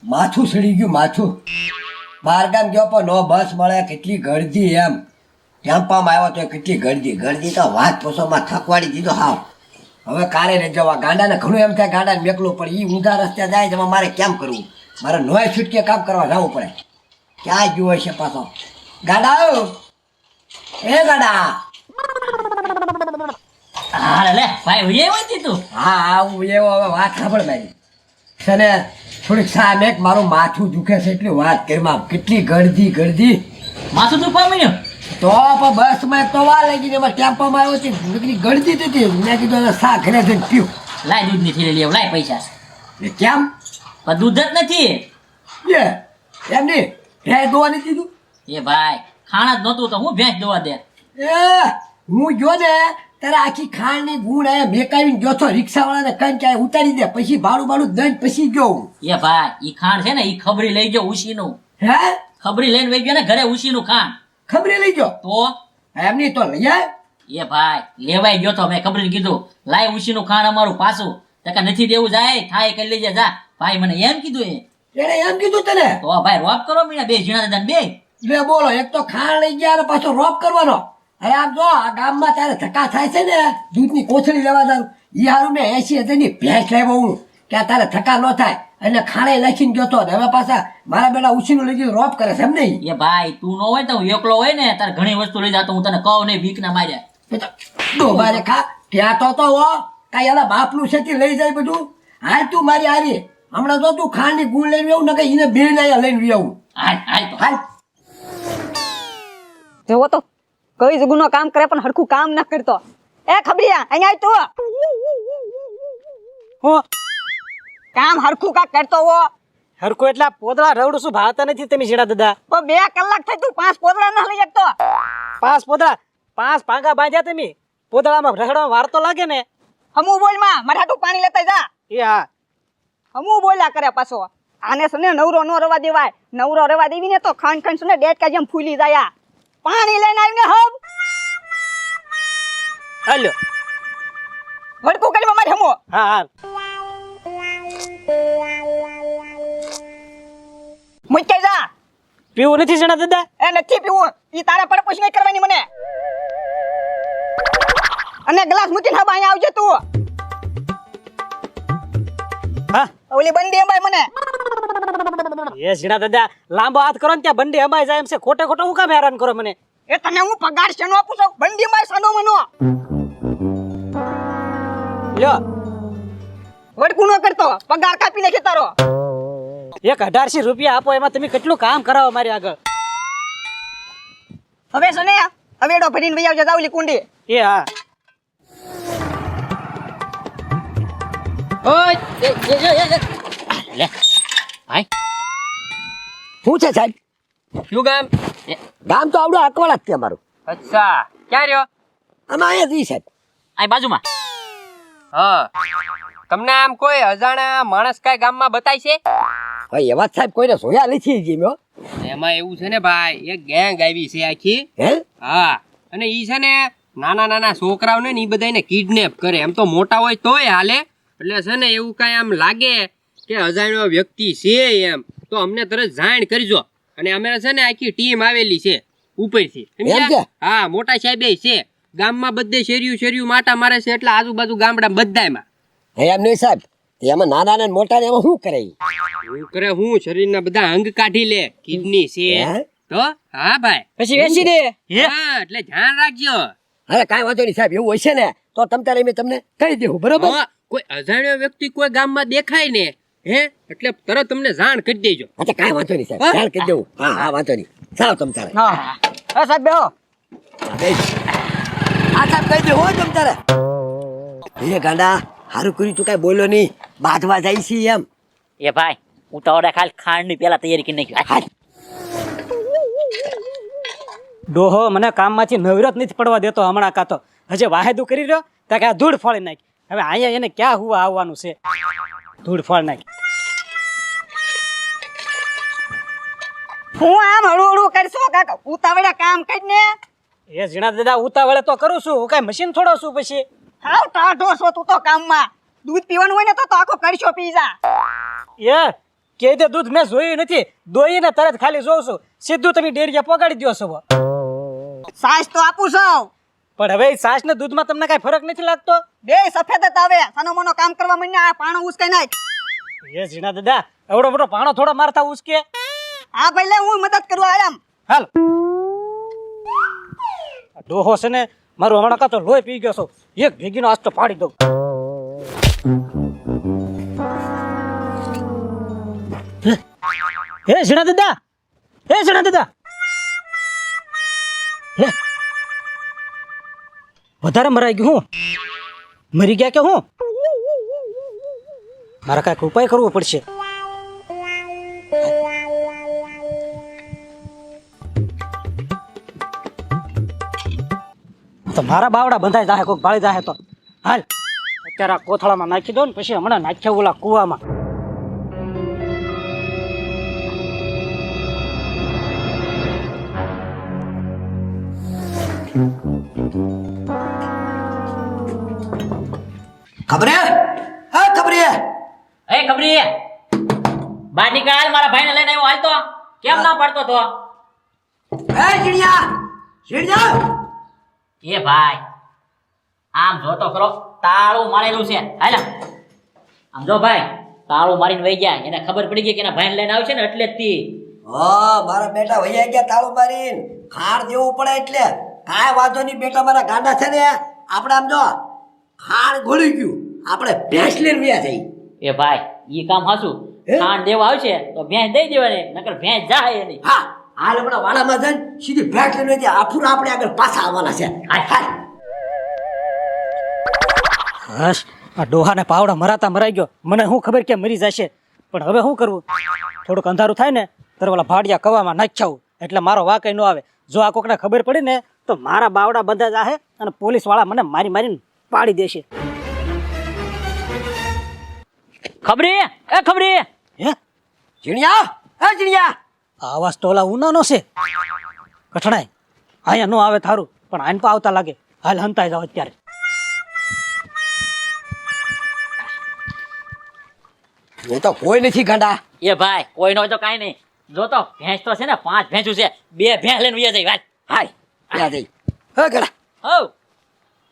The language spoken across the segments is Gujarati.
માથું સડી ગયું માથું. બહારગામ ગયો પણ નો બસ મળે, કેટલી ગળદી એમ. ટેમ્પામાં આવ્યો તો કેટલી ગળદી તો વાત પોસોમાં થકવાડી દીધો હાવ. હવે કારે ને જવા ગાંડાને ઘણું એમ થાય ગાંડાને મેકલું પડે. એ ઊંધા રસ્તે જાય તો મારે કેમ કરવું? મારે નોય છૂટકે કામ કરવા જવું પડે. ક્યાં ગયો છે પાછો ગાંડા? એ ગાંડા. હા લે ભાઈ ઉડે હોય તું. હા હું એવો. હવે વાત સાંભળ મારી છે ને, થોડીક સા મેક મારું માથું દુખે છે એટલી વાત કરીમાં. કેટલી ગળદી માથું દુખવા મળ્યું તો પણ બસમાં તો વાર લાગી ગઈ. એમાં ટેમ્પામાં આવ્યો છે કેટલી ગળદી હતી. મેં કીધું હવે સા ઘરે જઈને પીવું. લાય દૂધ ની થેલી લેવ લાય પૈસા એ કેમ? પણ દૂધ જ નથી એ એમ નહીં ભેંસ દોવા નથી દીધું? એ ભાઈ ખાણા જ નહોતું તો હું ભેંસ દોવા દે. એ હું જો ને તારે આખી ખાંડની ગુણ આયા મેકાવીને ગયો છો. રિક્ષાવાળાને કઈ ક્યાંય ઉતારી દે, પછી ભાડું દઈને પછી ગયો હું. એ ભાઈ ઈ ખાંડ છે ને ઈ ખબરી લઈ ગયો ઉશીનું. હે ખબરી લઈને વઈ ગયો ને ઘરે ઉશીનું ખાંડ. ખબરે લઈ ગયો તો એમ નહીં તો લઈ આય. એ ભાઈ લેવાઈ ગયો તો મેં ખબરી કીધું લાય ઉશીનું ખાંડ અમારું પાછું. ટકા નથી દેવું જાય થાય કરી લેજે જા. ભાઈ મને એમ કીધું એને એમ કીધું તને? તો ભાઈ રોપ કરો મીના બે ઝીણા દાદા બે. લે બોલો, એક તો ખાણ લઈ ગયા અને પાછો રોપ કરવાનો. હવે આમ જો આ ગામમાં ત્યારે ધક્કા થાય છે ને દૂધની કોથળી લેવા જારું. એ હારું મેં 80,000ની ભેંસ લાવ્યો હું કે તારે ધક્કા ન થાય એટલે ખાણે નાખીને ગયો તો. હવે પાછા મારા બેટા ઉછીનું લઈ ગયું રોપ કરે છે એમ નહીં? એ ભાઈ તું ન હોય તો હું એકલો હોય ને તારે ઘણી વસ્તુ લઈ જાતો હું તને કહું નહીં બીક ના માર્યા. ડોબા રેખા ત્યાં તો હો કાંઈ એના બાપનું છે તે લઈ જાય બધું. હાલ તું મારી હારી હમણાં તો તું ખાંડની ગુણ લઈને આવું ને કઈ એને બે લઈને આવું. હાલ હાલ તો હાલ જોવો તો કઈ જ ગુનો કામ કરે પણ હરખું કામ ના કરતો. એ ખબરિયા અહીંયા તું હો કામ હરખું કા કરતો હો. હરકો એટલા પોદળા રવડું શું ભાવતા નથી તમે ઝીણા દાદા? પણ 2 કલાક થઈ તું 5 પોદળા ના લઈ શકતો. 5 પોદળા 5 પાંગા બાંધ્યા તમે. પોદળામાં રખડવામાં વાર તો લાગે ને. હમુ બોલ માં મરાઠું પાણી લેતા જા. એ હા હમુ બોલ્યા કરે પાછો. આને સને નવરો નો રવા દેવાય. નવરો રવા દેવી ને તો ખાંડ ખાંડ સને ડેટ કા જેમ ફૂલી જાય. પાણી લઈને આવીને હબ હાલો વડકું કરી મારે હમો. હા હા મુકે જા. પીવું નથી ઝીણા દાદા? એ નથી પીવું. ઈ તારા પર પૂછ નહીં કરવાની મને. અને ગ્લાસ મૂકીને હબ અહીંયા આવજે તું. હા ઓલી બંડી અંબાઈ મને. એ ઝીણા દાદા લાંબો હાથ કરો ને ત્યાં બંડી હમાઈ જાય એમ છે. ખોટે ખોટો હું કામ હેરાન કરો મને? એ તને હું પગાર શેનો આપું છું? બંડી અંબાઈ સાનો મનો લ્યો વડકું ન કરતો. પગાર કાપી નાખે તારો. 1800 રૂપિયા આપો એમાં તમે કેટલું કામ કરાવો મારી આગળ. હવે સને હવેડો ભરીને વઈ આવજે જાવલી કુંડી. એ હા ઓય લે ભાઈ શું છે સાહેબ? શું ગામ? ગામ તો આવડું અકવાળા જ છે અમારું. અચ્છા ક્યાં રહ્યો? આમાં અહીંયા જ સાહેબ. આ બાજુમાં હા તમને આમ કોઈ અજાણા માણસ કઈ ગામમાં બતાય છે? ભાઈ એવા જ સાહેબ કોઈને જોયા નથી જી મેં. એમાં એવું છે ને ભાઈ એક ગેંગ આવી છે આખી. હે હા અને ઈ છે ને નાના છોકરાઓને ને ઈ બધાને કિડનેપ કરે. એમ તો મોટા હોય તોય હાલે. એટલે છે ને એવું કઈ આમ લાગે કે અજાણ્યો વ્યક્તિ છે એમ તો અમને તરત જાણ કરજો. અને અમે છે ને આખી ટીમ આવેલી છે ઉપરથી. સમજ્યા? હા મોટા સાહેબ છે ગામમાં બધે શેરીયું માટા મારે છે. એટલે આજુબાજુ ગામડા બધાયમાં. હે એમ નહીં સાહેબ, એમાં નાના ને મોટા ને એમાં શું કરે? શું કરે? હું શરીરના બધા અંગ કાઢી લે. કિડની છે હે? તો હા ભાઈ પછી વેચી દે. હા એટલે ધ્યાન રાખજો. અરે કાંઈ વાંધો નહીં સાહેબ, એવું હોય છે ને તો તમ તારે મેં તમને કહી દેવું બરોબર. હા, કોઈ અજાણ્યો વ્યક્તિ કોઈ ગામમાં દેખાય ને હે એટલે તરત તમને જાણ કરી દેજો. અચ્છા કાંઈ વાંધો નહીં સાહેબ, ખ્યાલ કરી દેવું. હા હા વાંધો નહીં. ચાલો તમ તારે. હા હા સાહેબ બેહો. આ સાહેબ કહી દે હો તમ તારે. એ ગાંડા હારું કર્યું તું કાંઈ બોલ્યો નહીં. બાંધવા જાય છે એમ. એ ભાઈ હું તો ખાલી ખાંડ ની પેલા તૈયારી કરી નાખી. હાલ ડોહો મને કામમાંથી નવરત નથી પડવા દેતો હમણાં. કાતો હજે વાહેદું કરી રહ્યો તો કે આ ધૂળ ફોડી નાખી. હવે અહીંયા એને ક્યાં હુવા આવવાનું છે? ધૂળ ફોડ નાખી. હું આમ હળું હળું કરશો કાકા ઉતાવળા કામ કરીને. એ ઝીણા દાદા ઉતાવળે તો કરું છું. હું કઈ મશીન થોડો છું પછી? હાવ ટાઢો છો તું તો કામમાં. દૂધ પીવાનું હોય ને તો આખો કરશો પી જા. એ કે દે દૂધ મેં જોયું નથી, દોઈને તરત ખાલી જોઉં છું, સીધું તમે ડેરીએ પોગાડી દો છો. સાસ તો આપું છું. પણ હવે સાસ ને દૂધમાં તમને કઈ ફરક નથી લાગતો? બે સફેદ જ આવે. સાનો મોનો કામ કરવા માંડ્યા આ પાણો ઉસકાઈ નાખ. એ ઝીણા દાદા, એવડો મોટો પાણો થોડો મારતા ઉસકે. હા ભાઈ લે હું મદદ કરવા આયામ. હાલ. આ ડોહો છે ને મારું હમણાં કાં તો લોહી પી ગયો છો, એક ભેગીનો આજ તો પાડી દઉં. હે ઝીણા દાદા, હે ઝીણા દાદા, હે વધારે મરાઈ ગયું હું? મરી ગયા કે હું? મારે કાંઈક ઉપાય કરવો પડશે. તો મારા બાવડા બંધાઈ જાહે, કોક ભાળી જાહે તો. હાલ અત્યારે આ કોથળામાં નાખી દો ને પછી હમણાં નાખ્યા ઓલા કુવામાં. ખબરે હા ખબરે એ ખબરી બહાર નીકળ, મારા ભાઈને લઈને આવ્યો. હાલ તો કેમ ના પડતો તો? એ ચીડિયા ચીડિયા એ ભાઈ આમ જો તો ખરો, તાળું મારેલું છે. હાલ આમ જો ભાઈ, તાળું મારીને વહી ગયા. એને ખબર પડી ગઈ કે એના ભાઈને લઈને આવશે ને એટલે જ તી. હા મારા બેટા વૈયા ગયા તાળું મારીને. ખાણ દેવું પડે એટલે કાંઈ વાંધો નહીં બેટા, મારા ગાંડા છે ને આપણે આમ જો ખાણ ગોળી ગયું, આપણે ભેંસ લઈને વ્યા થઈ. એ ભાઈ ઈ કામ હાસું. હે? ખાંડ દેવા આવશે તો ભેંસ દઈ દેવાની, નકર ભેંસ જાય નહીં. હા હાલ હમણાં વાડામાં જઈને સીધી ભેંસ લઈને વ્યા. આફુર આપણે આગળ પાછા આવવાના છે. હાલ હાલ. બસ આ ડોહાને પાવડા મરાતા મરાઈ ગયો. મને શું ખબર કે મરી જશે, પણ હવે શું કરવું? થોડુંક અંધારું થાય ને ત્યારે ઓલા ભાડિયા કવામાં નાખ્યાવું એટલે મારો વાકઈ ન આવે. જો આ કોકને ખબર પડી ને તો મારા બાવડા બંધા જાહે અને પોલીસ વાળા મને મારી મારીને પાડી દેશે. ખબરી એ ખબરી, હે ચીડિયા હે ચીડિયા આ અવાજ તો ઓલા ઉનાનો છે. કઠણાય અહીંયા નો આવે થારું, પણ આઈને તો આવતા લાગે. હાલ હંતાઈ જાવ અત્યારે. એ તો કોઈ નથી ગાંડા. એ ભાઈ કોઈ નો તો કાંઈ નહીં. જો તો ભેંસ તો છે ને 5 ભેંસું છે, 2 ભેંસ લઈને વયા જાય. હાય ત્યાં જઈ. હે ગડા હો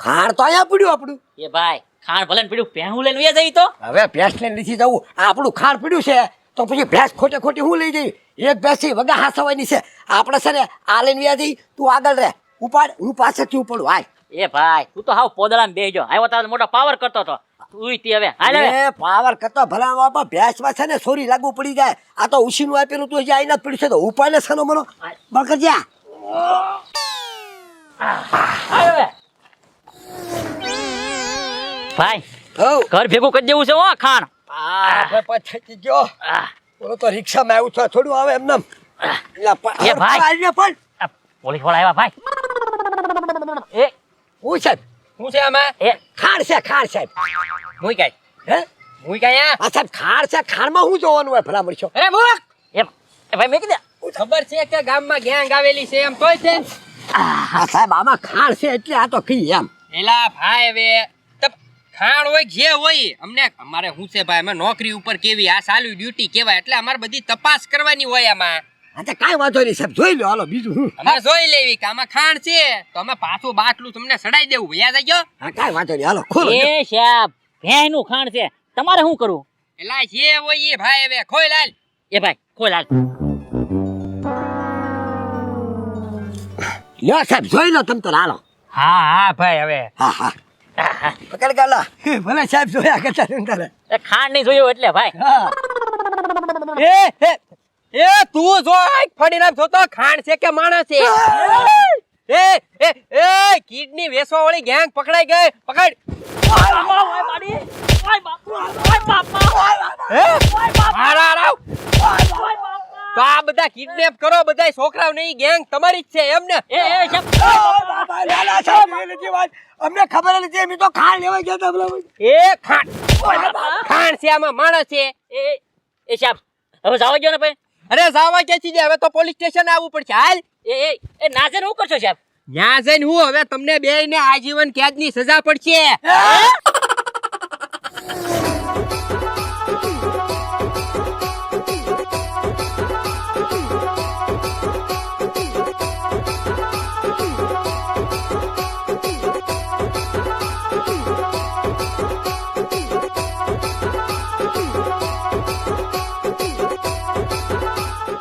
ખાણ તો અહીંયા પડ્યું આપણું. એ ભાઈ ખાણ ભલે ને પીડ્યું, ભેંસું લઈને વયા જાય તો. હવે ભેંસ લઈને નથી જવું. આ આપણું ખાણ પડ્યું છે તો પછી ભેંસ ખોટે ખોટી હું લઈ જઈ? એક ભેંસી વગા હાસવાની છે. આપણે છે ને આ લઈને વ્યા જઈ, તું આગળ રહે, ઉપાડ, હું પાછળથી ઉપાડું. હાય. એ ભાઈ તું તો હાવ પોદળામાં બેહજો. આવ્યો તારો મોટો પાવર કરતો હતો. તું તી હવે હાલ હવે. એ પાવર કરતો ભલા ભેંસમાં છે ને સોરી લાગુ પડી જાય. આ તો ઉશીનું આપેલું તું હજી આઈને જ પડ્યું છે તો ઉપાડે છે મનો બળકજ્યા. હાલ હવે. ભાઈ હો ઘર ભેગું કરી દેવું છે હો ખાણ. આ પછી ગયો. આહ, ઓલો તો રિક્ષામાં આવ્યું છે, થોડું આવે એમને. એ ભાઈ. પણ આ પોલીસ વાળા આવ્યા ભાઈ. એ હું સાહેબ શું છે આમાં? એ ખાણ છે ખાણ સાહેબ. મુઈ કાઈ હે મુઈ કાઈ આ આ સાહેબ ખાણ છે. ખાણમાં શું જોવાનું હોય ભલા મળશો? અરે મૂક. એ ભાઈ મેં કીધું. ખબર છે કે ગામમાં ગેંગ આવેલી છે એમ તોય છે ને? આ સાહેબ આમાં ખાણ છે એટલે આ તો કઈ એમ. એલા ભાઈ હવે ખાણ હોય જે હોય અમને અમારે શું છે ભાઈ, અમે નોકરી ઉપર કેવી આ સાલું ડ્યુટી કહેવાય એટલે અમારે બધી તપાસ કરવાની હોય આમાં. આ તો કાંઈ વાંધો નહીં સાહેબ, જોઈ લો. હાલો બીજું હું. અમે જોઈ લેવી કે આમાં ખાણ છે તો અમે પાછું બાટલું તમને સડાઈ દેવું. યાદ આવી ગયો? હા કાંઈ વાંધો નહીં, હાલો ખોલો. એ સાહેબ ભેંસ નું ખાણ છે, તમારે શું કરવું? એલા જે હોય એ ભાઈ હવે ખોઈ લાલ. એ ભાઈ ખોલ હાલ. લ્યો સાહેબ જોઈ લો તમ તો. હાલો. હા હા ભાઈ હવે હા હા પકડ ગાલો. ભલે સાહેબ જોયા કરતા તારે. એ ખાણ નહીં જોયું એટલે ભાઈ. હા એ તું જો ફડી નાખ જોતો ખાણ છે કે માણસ છે? એ કિડની વેચવા વાળી ગેંગ પકડાઈ ગઈ. પકડ. મારા રાવ. તો આ બધા કિડનેપ કરો, બધા છોકરાઓ નહીં, ગેંગ તમારી જ છે એમ ને? એ સાહેબ અમને ખબર નથી, એમ તો ખાણ લેવા ગયા હતા પેલા. એ ખાણ છે આમાં માણસ છે. એ સાહેબ હવે જવા ગયો ને ભાઈ. અરે જાવા ક્યાંથી જાય? હવે તો પોલીસ સ્ટેશન આવવું પડશે. હાલ. એ નાઝર શું કરશો સાહેબ? ત્યાં જઈને હું હવે તમને બે ને આજીવન કેદની સજા પડશે. છે